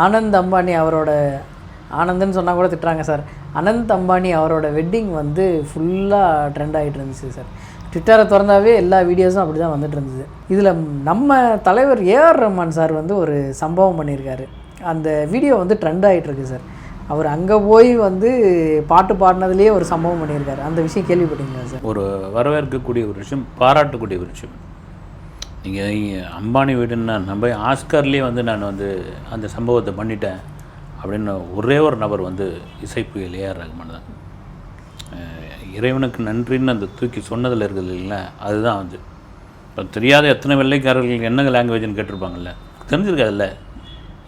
ஆனந்த் அம்பானி அவரோட ஆனந்தன்னு சொன்னால் கூட திட்டுறாங்க சார். அனந்த் அம்பானி அவரோட வெட்டிங் வந்து ஃபுல்லாக ட்ரெண்ட் ஆகிட்டு இருந்துச்சு சார். ட்விட்டரை திறந்தாவே எல்லா வீடியோஸும் அப்படி தான் வந்துட்டு இருந்தது. இதில் நம்ம தலைவர் ஏஆர் ரஹ்மான் சார் வந்து ஒரு சம்பவம் பண்ணியிருக்காரு. அந்த வீடியோ வந்து ட்ரெண்ட் ஆகிட்டுருக்கு சார். அவர் அங்கே போய் வந்து பாட்டு பாடினதுலேயே ஒரு சம்பவம் பண்ணியிருக்காரு. அந்த விஷயம் கேள்விப்பட்டீங்களா சார்? ஒரு வரவேற்கக்கூடிய ஒரு விஷயம், பாராட்டக்கூடிய ஒரு விஷயம். நீங்கள் அம்பானி வீடுன்னு நான் போய் ஆஸ்கர்லேயே வந்து நான் வந்து அந்த சம்பவத்தை பண்ணிட்டேன் அப்படின்னு ஒரே ஒரு நபர் வந்து இசைப்புயல் ஏஆர் ரஹ்மான் தான். இறைவனுக்கு நன்றின்னு அந்த தூக்கி சொன்னதில் இருக்குது இல்லைங்களா, அதுதான் வந்து இப்போ தெரியாத எத்தனை வெள்ளைக்காரர்களுக்கு என்ன லாங்குவேஜ்னு கேட்டிருப்பாங்கல்ல, தெரிஞ்சிருக்காதுல்ல.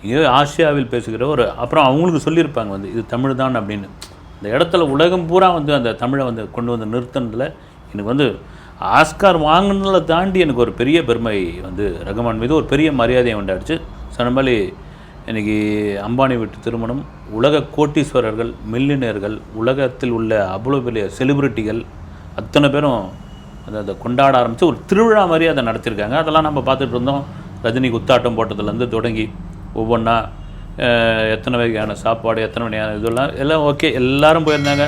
இங்கே ஆசியாவில் பேசுகிற ஒரு அப்புறம் அவங்களுக்கு சொல்லியிருப்பாங்க வந்து இது தமிழ் தான் அப்படின்னு. இந்த இடத்துல உலகம் பூரா வந்து அந்த தமிழை வந்து கொண்டு வந்து நிறுத்தினதில் எனக்கு வந்து ஆஸ்கார் வாங்கினதில் தாண்டி எனக்கு ஒரு பெரிய பெருமை வந்து ரஹ்மான் மீது ஒரு பெரிய மரியாதையை உண்டாடுச்சு. சொன்ன மாதிரி இன்றைக்கி அம்பானி வீட்டு திருமணம் உலக கோட்டீஸ்வரர்கள், மில்லியனர்கள், உலகத்தில் உள்ள அவ்வளோ பெரிய செலிப்ரிட்டிகள் அத்தனை பேரும் அதை கொண்டாட ஆரம்பித்து ஒரு திருவிழா மாதிரி அதை நடத்தியிருக்காங்க. அதெல்லாம் நம்ம பார்த்துட்டு இருந்தோம். ரஜினி குத்தாட்டம் போட்டதுலேருந்து தொடங்கி ஒவ்வொன்றா எத்தனை வகையான சாப்பாடு, எத்தனை வகையான இதெல்லாம் எல்லாம் ஓகே, எல்லோரும் போயிருந்தாங்க.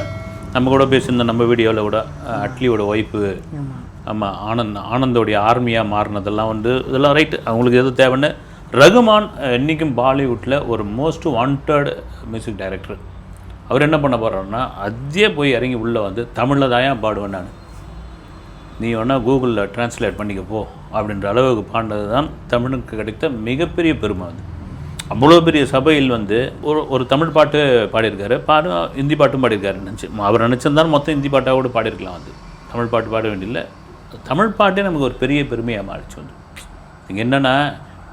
நம்ம கூட பேசியிருந்தோம் நம்ம வீடியோவில் கூட அட்லியோட ஒய்ஃபு, ஆமாம், ஆனந்தோடைய ஆர்மியாக மாறினதெல்லாம் வந்து இதெல்லாம் ரைட்டு, அவங்களுக்கு எது தேவைன்னு. ரஹ்மான் இன்றைக்கும் பாலிவுட்டில் ஒரு மோஸ்ட் வாண்டட் மியூசிக் டைரக்டர். அவர் என்ன பண்ண போகிறாருன்னா, அதே போய் இறங்கி உள்ளே வந்து தமிழில் தான் பாடுவேன் நான், நீ வேணால் கூகுளில் ட்ரான்ஸ்லேட் பண்ணிக்க போ அப்படின்ற அளவுக்கு பாடினது தான் தமிழுக்கு கிடைத்த மிகப்பெரிய பெருமை. அது அவ்வளோ பெரிய சபையில் வந்து ஒரு தமிழ் பாட்டு பாடியிருக்காரு, ஹிந்தி பாட்டும் பாடியிருக்காரு. அவர் நினச்சிருந்தாலும் மொத்தம் ஹிந்தி பாட்டாக கூட பாடியிருக்கலாம். வந்து தமிழ் பாட்டு பாட வேண்டியதில்லை. தமிழ் பாட்டே நமக்கு ஒரு பெரிய பெருமையாக மாறிச்சு. வந்து நீங்கள் என்னென்னா,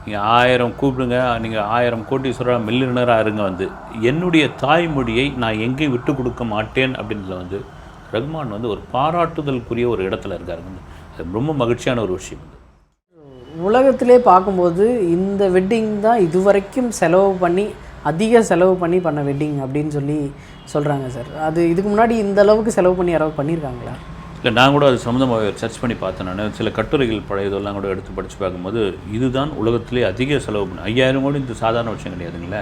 நீங்கள் 1000 கூப்பிடுங்க, நீங்கள் 1000 கோட்டீஸ்வரராக மில்லியனராக இருங்க, வந்து என்னுடைய தாய்மொழியை நான் எங்கேயும் விட்டு கொடுக்க மாட்டேன் அப்படின்றத வந்து ரஹ்மான் வந்து ஒரு பாராட்டுதலுக்குரிய ஒரு இடத்துல இருக்காருங்க. வந்து அது ரொம்ப மகிழ்ச்சியான ஒரு விஷயம். உலகத்திலே பார்க்கும்போது இந்த வெட்டிங் தான் இதுவரைக்கும் அதிக செலவு பண்ணி பண்ண வெட்டிங் அப்படின்னு சொல்கிறாங்க சார். அது இதுக்கு முன்னாடி இந்த அளவுக்கு செலவு பண்ணி யாராவது பண்ணியிருக்காங்களா? இல்லை, நான் கூட அது சம்மந்தமாக சர்ச் பண்ணி பார்த்தேன். நான் சில கட்டுரைகள் பழைய இதெல்லாம் கூட எடுத்து படித்து பார்க்கும்போது இதுதான் உலகத்திலே அதிக செலவு பண்ண 5000 கோடி இந்த சாதாரண விஷயம் கிடையாதுங்களே.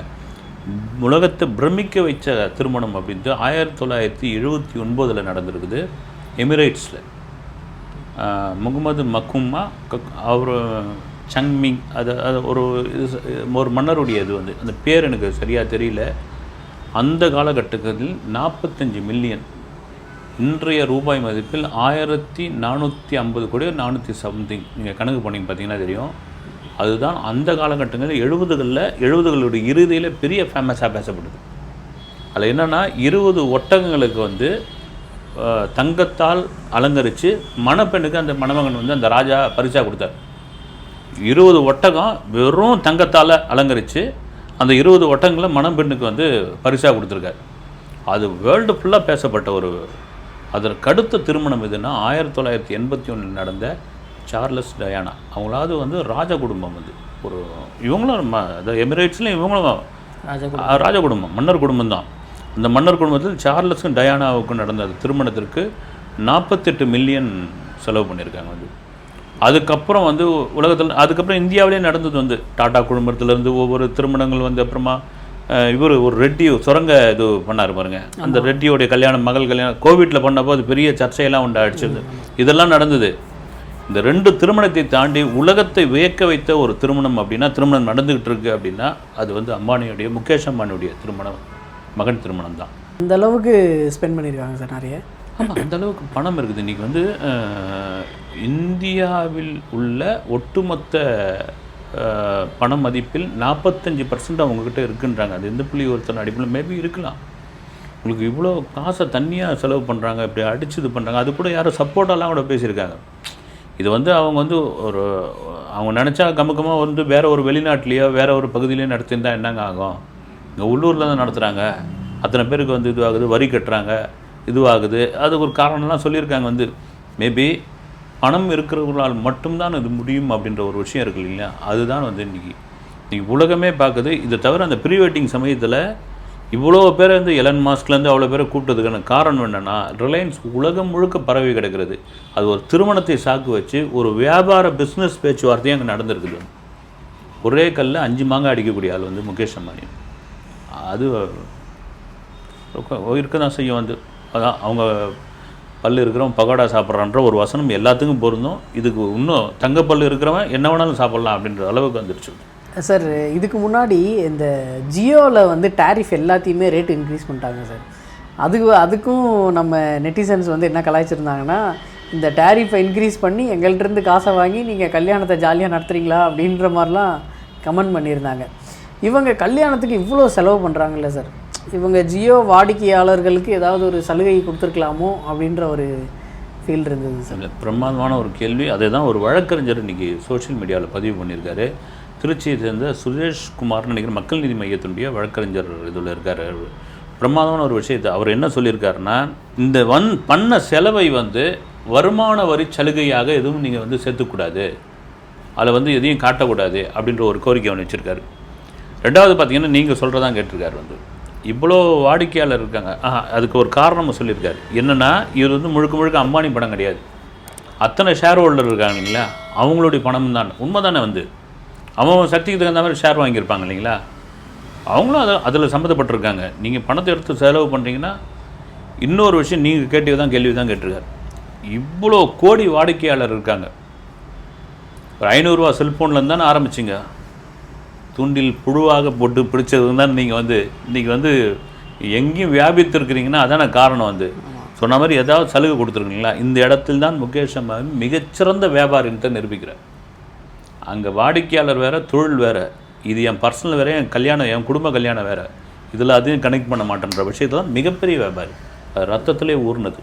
உலகத்தை பிரமிக்க வைச்ச திருமணம் அப்படின்ட்டு 1979 நடந்திருக்குது எமிரேட்ஸில். முகமது மக்குமா அவர் சங்மிங், அது ஒரு மன்னருடைய இது வந்து அந்த பேர் எனக்கு சரியாக தெரியல. அந்த காலகட்டத்தில் 45 மில்லியன், இன்றைய ரூபாய் மதிப்பில் 1450 கோடி, 400 சம்திங், நீங்கள் கணக்கு பண்ணிங்க பார்த்தீங்கன்னா தெரியும். அதுதான் அந்த காலகட்டங்களில் 70களுடைய இறுதியில் பெரிய ஃபேமஸாக பேசப்படுது. அதில் என்னென்னா 20 ஒட்டகங்களுக்கு வந்து தங்கத்தால் அலங்கரித்து மணப்பெண்ணுக்கு அந்த மணமகன் வந்து அந்த ராஜா பரிசாக கொடுத்தார். 20 ஒட்டகம் வெறும் தங்கத்தால் அலங்கரித்து அந்த 20 ஒட்டகங்களை மணப்பெண்ணுக்கு வந்து பரிசாக கொடுத்துருக்காரு. அது வேர்ல்டு ஃபுல்லாக பேசப்பட்ட ஒரு. அதற்கு அடுத்த திருமணம் எதுன்னா 1981 நடந்த சார்லஸ் டயானா. அவங்களாவது வந்து ராஜ குடும்பம், வந்து ஒரு இவங்களும் எமிரேட்ஸ்லையும் இவங்களும் ராஜ குடும்பம், மன்னர் குடும்பம் தான். அந்த மன்னர் குடும்பத்தில் சார்லஸும் டயானாவுக்கும் நடந்த திருமணத்திற்கு 48 மில்லியன் செலவு பண்ணியிருக்காங்க. வந்து அதுக்கப்புறம் வந்து உலகத்தில் அதுக்கப்புறம் இந்தியாவிலே நடந்தது வந்து டாடா குடும்பத்திலேருந்து ஒவ்வொரு திருமணங்கள் வந்து அப்புறமா இவர் ஒரு ரெட்டி சுரங்க இது பண்ணார் பாருங்க, அந்த ரெட்டியோடைய கல்யாணம், மகள் கல்யாணம் கோவிட்டில் பண்ணப்போ அது பெரிய சர்ச்சையெல்லாம் உண்டாயிடுச்சு. இதெல்லாம் நடந்தது. இந்த 2 திருமணத்தை தாண்டி உலகத்தை வியக்க வைத்த ஒரு திருமணம் அப்படின்னா, திருமணம் நடந்துக்கிட்டு இருக்கு அப்படின்னா அது வந்து அம்பானியுடைய, முகேஷ் அம்பானியுடைய மகன் திருமணம் தான். அந்த அளவுக்கு ஸ்பெண்ட் பண்ணியிருக்காங்க சார் நிறைய. ஆமாம், அந்த அளவுக்கு பணம் இருக்குது. இன்றைக்கி வந்து இந்தியாவில் உள்ள ஒட்டுமொத்த பண மதிப்பில் 45% அவங்கக்கிட்ட இருக்குன்றாங்க. அது எந்த புள்ளி ஒருத்தர் அடிப்படையில் மேபி இருக்கலாம். உங்களுக்கு இவ்வளோ காசை தனியாக செலவு பண்ணுறாங்க, இப்படி அடிச்சு இது பண்ணுறாங்க. அது கூட யாரும் சப்போர்ட்டெல்லாம் கூட பேசியிருக்காங்க. இது வந்து அவங்க வந்து அவங்க நினச்சா கமுக்கமாக வந்து வேறு ஒரு வெளிநாட்டிலையோ வேறு ஒரு பகுதியிலையோ நடத்தியிருந்தால் என்னங்க ஆகும்? இங்கே உள்ளூரில் தான் நடத்துகிறாங்க, அத்தனை பேருக்கு வந்து இதுவாகுது, வரி கட்டுறாங்க, இதுவாகுது. அதுக்கு ஒரு காரணம்லாம் சொல்லியிருக்காங்க. வந்து மேபி பணம் இருக்கிறவர்களால் மட்டும்தான் இது முடியும் அப்படின்ற ஒரு விஷயம் இருக்குது இல்லைங்களா. அதுதான் வந்து இன்றைக்கி உலகமே பார்க்குது. இதை தவிர அந்த ப்ரீ வெட்டிங் சமயத்தில் இவ்வளோ பேரை வந்து எலன் மாஸ்க்லேருந்து அவ்வளோ பேரை கூப்பிட்டதுக்கான காரணம் என்னென்னா, ரிலையன்ஸ் உலகம் முழுக்க பரவி கிடக்கிறது. அது ஒரு திருமணத்தை சாக்கு வச்சு ஒரு வியாபார பிஸ்னஸ் பேச்சுவார்த்தையும் அங்கே நடந்திருக்குது. ஒரே கல்லில் 5 மாங்காய் அடிக்கக்கூடிய ஆள் வந்து முகேஷ் அம்பானி. அது இருக்க தான் செய்யும். வந்து அதான் அவங்க பல் இருக்கிறவன் பகோடா சாப்பிட்றான்ற ஒரு வசனம் எல்லாத்துக்கும் பொருந்தும். இதுக்கு இன்னும் தங்கப்பல் இருக்கிறவன் என்ன வேணாலும் சாப்பிட்லாம் அப்படின்ற அளவுக்கு வந்துடுச்சு. சார் இதுக்கு முன்னாடி இந்த ஜியோவில் வந்து டேரிஃப் எல்லாத்தையுமே ரேட் இன்க்ரீஸ் பண்ணிட்டாங்க சார். அதுக்கும் நம்ம நெட்டிசன்ஸ் வந்து என்ன கலாய்ச்சிருந்தாங்கன்னா, இந்த டேரிஃபை இன்க்ரீஸ் பண்ணி எங்கள்கிட்டருந்து காசை வாங்கி நீங்கள் கல்யாணத்தை ஜாலியாக நடத்துகிறீங்களா அப்படின்ற மாதிரிலாம் கமெண்ட் பண்ணியிருந்தாங்க. இவங்க கல்யாணத்துக்கு இவ்வளோ செலவு பண்ணுறாங்கல்ல சார், இவங்க ஜியோ வாடிக்கையாளர்களுக்கு ஏதாவது ஒரு சலுகை கொடுத்துருக்கலாமோ அப்படின்ற ஒரு ஃபீல் இருந்தது சார். பிரமாதமான ஒரு கேள்வி. அதை தான் ஒரு வழக்கறிஞர் இன்றைக்கி சோஷியல் மீடியாவில் பதிவு பண்ணியிருக்காரு. திருச்சியை சேர்ந்த சுரேஷ்குமார்னு நினைக்கிற மக்கள் நீதி மையத்தினுடைய வழக்கறிஞர் இதில் இருக்கார். பிரமாதமான ஒரு விஷயத்தை அவர் என்ன சொல்லியிருக்காருன்னா, இந்த பண்ண செலவை வந்து வருமான வரி சலுகையாக எதுவும் நீங்கள் வந்து சேர்த்துக்கூடாது, அதில் வந்து எதையும் காட்டக்கூடாது அப்படின்ற ஒரு கோரிக்கை ஒன்று வச்சுருக்காரு. ரெண்டாவது பார்த்தீங்கன்னா நீங்கள் சொல்கிறதான் கேட்டிருக்காரு. வந்து இவ்வளோ வாடிக்கையாளர் இருக்காங்க, அதுக்கு ஒரு காரணம் சொல்லியிருக்காரு. என்னென்னா, இவர் வந்து முழுக்க முழுக்க அம்பானி பணம் கிடையாது, அத்தனை ஷேர் ஹோல்டர் இருக்காங்க இல்லைங்களா, அவங்களுடைய பணம் தான். உண்மை தானே. வந்து அவன் சக்திக்கு தகுந்த மாதிரி ஷேர் வாங்கியிருப்பாங்க இல்லைங்களா, அவங்களும் அதில் சம்மந்தப்பட்டிருக்காங்க. நீங்கள் பணத்தை எடுத்து செலவு பண்ணுறீங்கன்னா, இன்னொரு விஷயம் நீங்கள் கேள்வி தான் கேட்டிருக்காரு. இவ்வளோ கோடி வாடிக்கையாளர் இருக்காங்க. ஒரு 500 ரூபா செல்ஃபோன்லேருந்து தானே ஆரம்பிச்சிங்க. தூண்டில் புழுவாக போட்டு பிடிச்சது தான் நீங்கள் வந்து இன்றைக்கி வந்து எங்கேயும் வியாபித்திருக்கிறீங்கன்னா அதான காரணம். வந்து சொன்ன மாதிரி ஏதாவது சலுகை கொடுத்துருக்கீங்களா? இந்த இடத்தில் தான் முகேஷ் அம்பானி மிகச்சிறந்த வியாபாரின்னு தான் நிரூபிக்கிறார். அங்கே வாடிக்கையாளர் வேறு, தொழில் வேறு, இது என் பர்சனல் வேறு, என் கல்யாணம், என் குடும்ப கல்யாணம் வேறு, இதில் அதையும் கனெக்ட் பண்ண மாட்டேன்ற விஷயத்தில் தான் மிகப்பெரிய வியாபாரி. அது ரத்தத்திலே ஊர்னது.